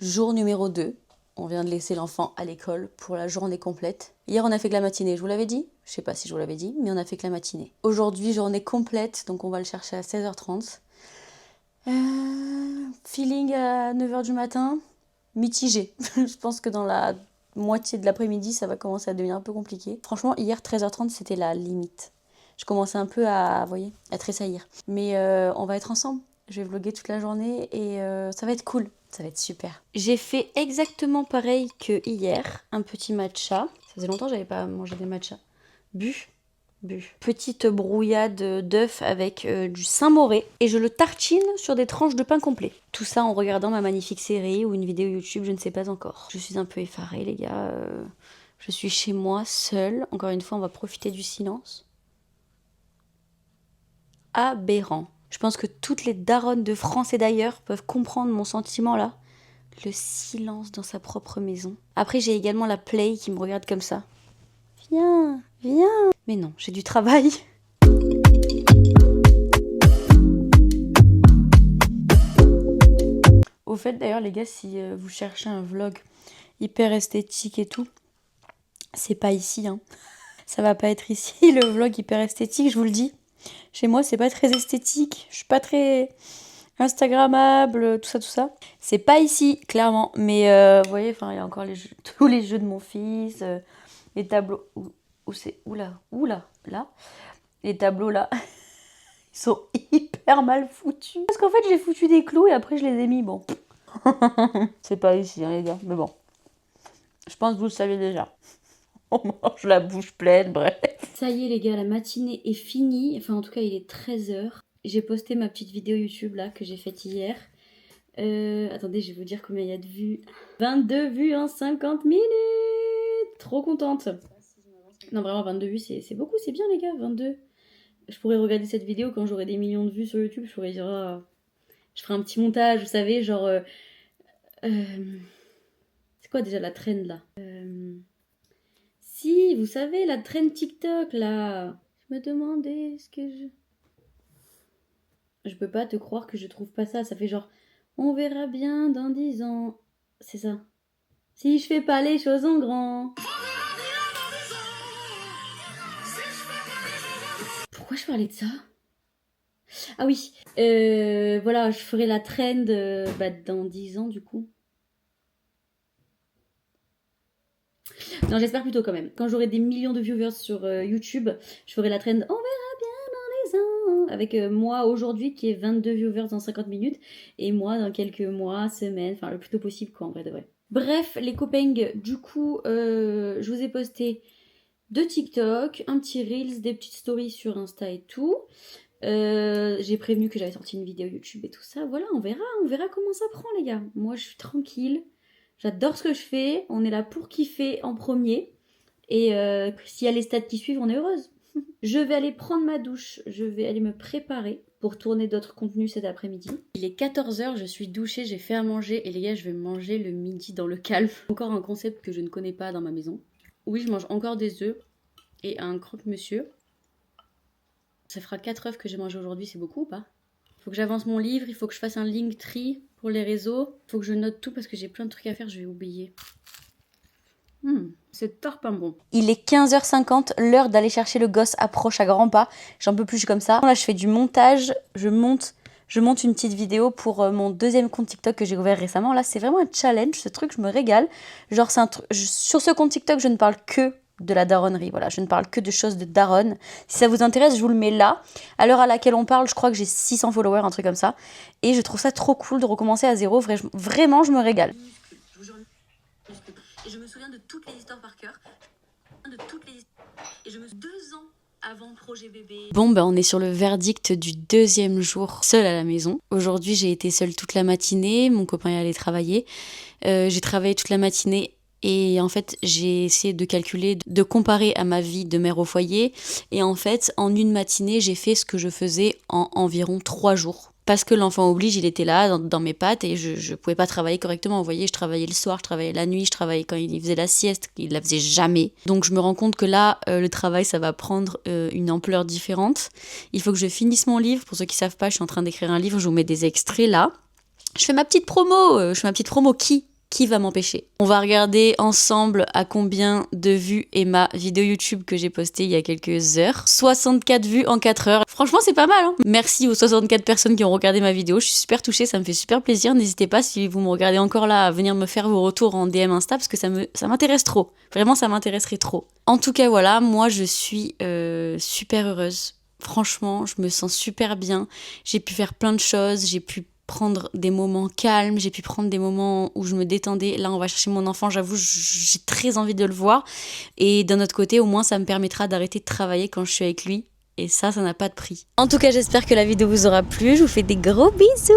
Jour numéro 2. On vient de laisser l'enfant à l'école pour la journée complète. Hier, on a fait que la matinée, je vous l'avais dit? Je sais pas si je vous l'avais dit, mais on a fait que la matinée. Aujourd'hui, journée complète, donc on va le chercher à 16h30. Feeling à 9h du matin, mitigé. Je pense que dans la moitié de l'après-midi, ça va commencer à devenir un peu compliqué. Franchement, hier, 13h30, c'était la limite. Je commençais un peu à, vous voyez, à tressaillir. Mais on va être ensemble. Je vais vlogger toute la journée et ça va être cool. Ça va être super. J'ai fait exactement pareil que hier. Un petit matcha. Ça faisait longtemps que j'avais pas mangé des matchas. Bu. Petite brouillade d'œufs avec du Saint-Moré. Et je le tartine sur des tranches de pain complet. Tout ça en regardant ma magnifique série ou une vidéo YouTube, je ne sais pas encore. Je suis un peu effarée, les gars. Je suis chez moi, seule. Encore une fois, on va profiter du silence. Aberrant. Je pense que toutes les daronnes de France et d'ailleurs peuvent comprendre mon sentiment là. Le silence dans sa propre maison. Après, j'ai également la Play qui me regarde comme ça. Viens. Mais non, j'ai du travail. Au fait, d'ailleurs, les gars, si vous cherchez un vlog hyper esthétique et tout, c'est pas ici, hein. Ça va pas être ici, le vlog hyper esthétique, je vous le dis. Chez moi, c'est pas très esthétique. Je suis pas très instagrammable, tout ça. C'est pas ici, clairement. Mais vous voyez, il y a encore tous les jeux de mon fils, les tableaux. Là. Les tableaux là, ils sont hyper mal foutus. Parce qu'en fait, j'ai foutu des clous et après, je les ai mis. Bon. C'est pas ici, hein, les gars. Mais bon. Je pense que vous le saviez déjà. On mange la bouche pleine, bref. Ça y est, les gars, la matinée est finie. Enfin, en tout cas, il est 13h. J'ai posté ma petite vidéo YouTube là que j'ai faite hier. Attendez, je vais vous dire combien il y a de vues. 22 vues en 50 minutes. Trop contente. Non, vraiment, 22 vues, c'est beaucoup, c'est bien, les gars, 22. Je pourrais regarder cette vidéo quand j'aurai des millions de vues sur YouTube. Je pourrais dire, je ferai un petit montage, vous savez, genre... c'est quoi déjà la trend, là Si, vous savez, la trend TikTok, là. Je me demandais ce que je... Je peux pas te croire que je trouve pas ça. Ça fait genre, on verra bien dans 10 ans. C'est ça. Si je fais pas les choses en grand. Pourquoi je parlais de ça? Ah oui, voilà, je ferai la trend dans 10 ans du coup. Non, j'espère plutôt quand même. Quand j'aurai des millions de viewers sur YouTube, je ferai la trend on verra bien dans les ans. Avec moi aujourd'hui qui est 22 viewers dans 50 minutes. Et moi dans quelques mois, semaines, enfin le plus tôt possible quoi en vrai de vrai. Bref, les copains, du coup, je vous ai posté 2 TikTok, un petit Reels, des petites stories sur Insta et tout. J'ai prévenu que j'avais sorti une vidéo YouTube et tout ça. Voilà, on verra comment ça prend les gars. Moi je suis tranquille, j'adore ce que je fais, on est là pour kiffer en premier. Et s'il y a les stats qui suivent, on est heureuse. Je vais aller prendre ma douche, je vais aller me préparer pour tourner d'autres contenus cet après-midi. Il est 14h, je suis douchée, j'ai fait à manger et les gars je vais manger le midi dans le calme. Encore un concept que je ne connais pas dans ma maison. Oui, je mange encore des œufs et un croque-monsieur. Ça fera 4 œufs que j'ai mangé aujourd'hui, c'est beaucoup ou pas? Il faut que j'avance mon livre, il faut que je fasse un Linktree pour les réseaux. Il faut que je note tout parce que j'ai plein de trucs à faire, je vais oublier. C'est tard pas bon. Il est 15h50, l'heure d'aller chercher le gosse approche à grands pas. J'en peux plus, je suis comme ça. Là, je fais du montage, je monte une petite vidéo pour mon deuxième compte TikTok que j'ai ouvert récemment. Là, c'est vraiment un challenge, ce truc, je me régale. Genre, c'est un truc... Sur ce compte TikTok, je ne parle que de la daronnerie, voilà, je ne parle que de choses de daronne. Si ça vous intéresse, je vous le mets là. À l'heure à laquelle on parle, je crois que j'ai 600 followers, un truc comme ça. Et je trouve ça trop cool de recommencer à zéro. Vraiment, je me régale. Et je me souviens de toutes les histoires par cœur. Et je me suis 2 ans avant le projet bébé. Bon, on est sur le verdict du 2e jour seule à la maison. Aujourd'hui, j'ai été seule toute la matinée. Mon copain est allé travailler. J'ai travaillé toute la matinée. Et en fait, j'ai essayé de calculer, de comparer à ma vie de mère au foyer. Et en fait, en une matinée, j'ai fait ce que je faisais en environ 3 jours. Parce que l'enfant oblige, il était là, dans mes pattes, et je pouvais pas travailler correctement. Vous voyez, je travaillais le soir, je travaillais la nuit, je travaillais quand il faisait la sieste, il la faisait jamais. Donc je me rends compte que là, le travail, ça va prendre une ampleur différente. Il faut que je finisse mon livre. Pour ceux qui savent pas, je suis en train d'écrire un livre, je vous mets des extraits là. Je fais ma petite promo qui Qui va m'empêcher? On va regarder ensemble à combien de vues est ma vidéo YouTube que j'ai postée il y a quelques heures. 64 vues en 4 heures. Franchement, c'est pas mal, hein. Merci aux 64 personnes qui ont regardé ma vidéo. Je suis super touchée, ça me fait super plaisir. N'hésitez pas, si vous me regardez encore là, à venir me faire vos retours en DM Insta parce que ça m'intéresse trop. Vraiment, ça m'intéresserait trop. En tout cas, voilà, moi, je suis super heureuse. Franchement, je me sens super bien. J'ai pu faire plein de choses. J'ai pu prendre des moments calmes, j'ai pu prendre des moments où je me détendais. Là, on va chercher mon enfant, j'avoue, j'ai très envie de le voir. Et d'un autre côté, au moins, ça me permettra d'arrêter de travailler quand je suis avec lui. Et ça n'a pas de prix. En tout cas, j'espère que la vidéo vous aura plu. Je vous fais des gros bisous.